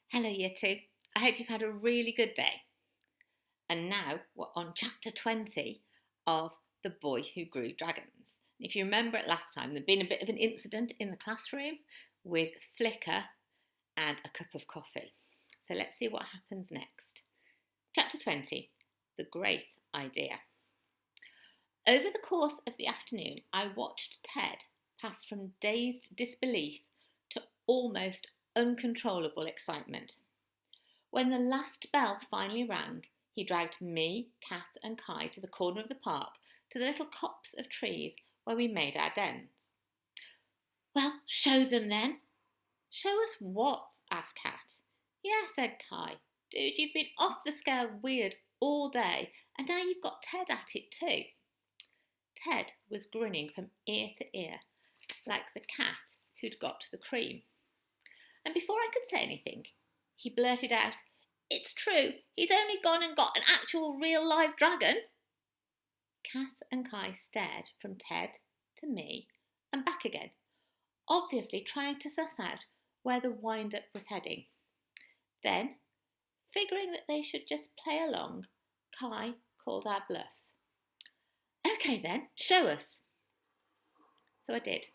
Hello, Year 2. I hope you've had a really good day. And now we're on chapter 20 of The Boy Who Grew Dragons. If you remember it last time, there'd been a bit of an incident in the classroom with Flicker and a cup of coffee. So let's see what happens next. Chapter 20, The Great Idea. Over the course of the afternoon, I watched Ted pass from dazed disbelief to almost uncontrollable excitement. When the last bell finally rang, he dragged me, Kat and Kai to the corner of the park, to the little copse of trees where we made our dens. Well, show them then. Show us what? Asked Kat. Yeah, said Kai. Dude, you've been off the scale weird all day, and now you've got Ted at it too. Ted was grinning from ear to ear, like the cat who'd got the cream. And before I could say anything, he blurted out, "It's true, he's only gone and got an actual real live dragon." Kat and Kai stared from Ted to me and back again, obviously trying to suss out where the wind-up was heading. Then, figuring that they should just play along, Kai called our bluff. "Okay then, show us." So I did.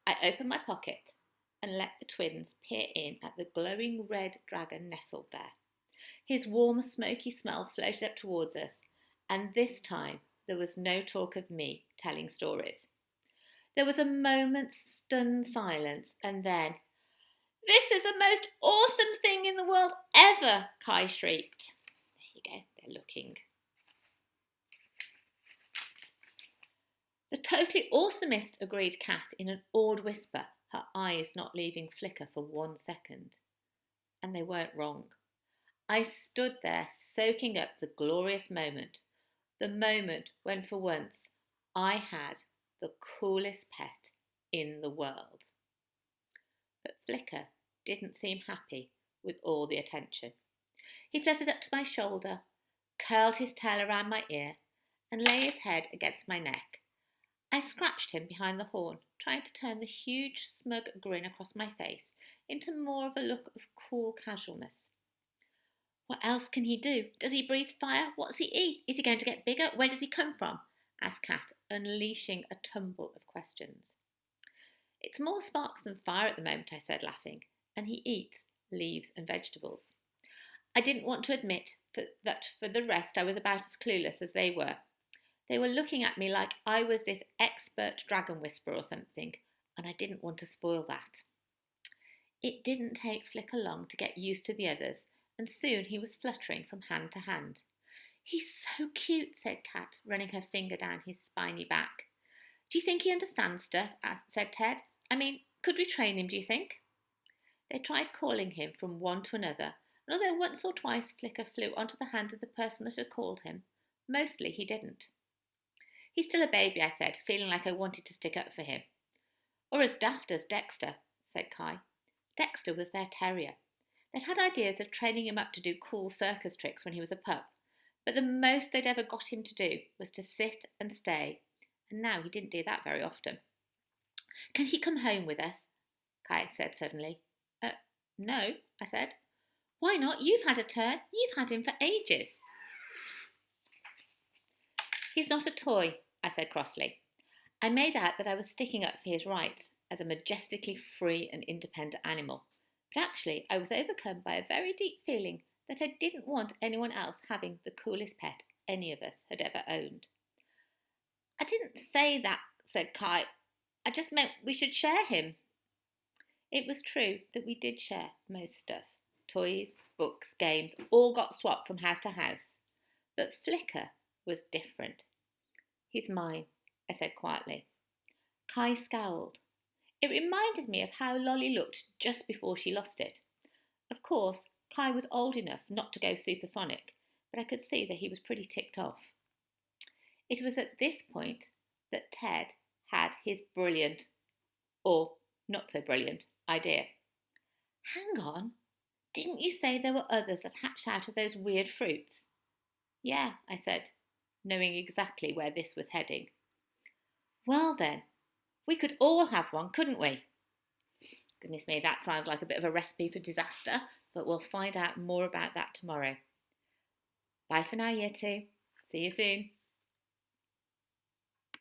I opened my pocket and let the twins peer in at the glowing red dragon nestled there. His warm, smoky smell floated up towards us, and this time there was no talk of me telling stories. There was a moment's stunned silence, and then, "This is the most awesome thing in the world ever!" Kai shrieked. There you go, they're looking. "The totally awesomest," agreed Kat in an awed whisper, her eyes not leaving Flicker for 1 second. And they weren't wrong. I stood there soaking up the glorious moment, the moment when for once I had the coolest pet in the world. But Flicker didn't seem happy with all the attention. He fluttered up to my shoulder, curled his tail around my ear, and lay his head against my neck. I scratched him behind the horn, trying to turn the huge, smug grin across my face into more of a look of cool casualness. "What else can he do? Does he breathe fire? What's he eat? Is he going to get bigger? Where does he come from?" asked Kat, unleashing a tumble of questions. "It's more sparks than fire at the moment," I said, laughing, "and he eats leaves and vegetables." I didn't want to admit that for the rest I was about as clueless as they were. They were looking at me like I was this expert dragon whisperer or something, and I didn't want to spoil that. It didn't take Flicker long to get used to the others, and soon he was fluttering from hand to hand. "He's so cute," said Kat, running her finger down his spiny back. "Do you think he understands stuff?" said Ted. "I mean, could we train him, do you think?" They tried calling him from one to another, and although once or twice Flicker flew onto the hand of the person that had called him, mostly he didn't. "He's still a baby," I said, feeling like I wanted to stick up for him. "Or as daft as Dexter," said Kai. Dexter was their terrier. They'd had ideas of training him up to do cool circus tricks when he was a pup, but the most they'd ever got him to do was to sit and stay, and now he didn't do that very often. "Can he come home with us?" Kai said suddenly. No," I said. "Why not? You've had a turn. You've had him for ages." "He's not a toy," I said crossly. I made out that I was sticking up for his rights as a majestically free and independent animal, but actually I was overcome by a very deep feeling that I didn't want anyone else having the coolest pet any of us had ever owned. "I didn't say that," said Kai. "I just meant we should share him." It was true that we did share most stuff. Toys, books, games, all got swapped from house to house. But Flicker was different. "He's mine," I said quietly. Kai scowled. It reminded me of how Lolly looked just before she lost it. Of course, Kai was old enough not to go supersonic, but I could see that he was pretty ticked off. It was at this point that Ted had his brilliant, or not so brilliant, idea. "Hang on, didn't you say there were others that hatched out of those weird fruits?" "Yeah," I said, knowing exactly where this was heading. "Well then, we could all have one, couldn't we?" Goodness me, that sounds like a bit of a recipe for disaster, but we'll find out more about that tomorrow. Bye for now, Year 2. See you soon.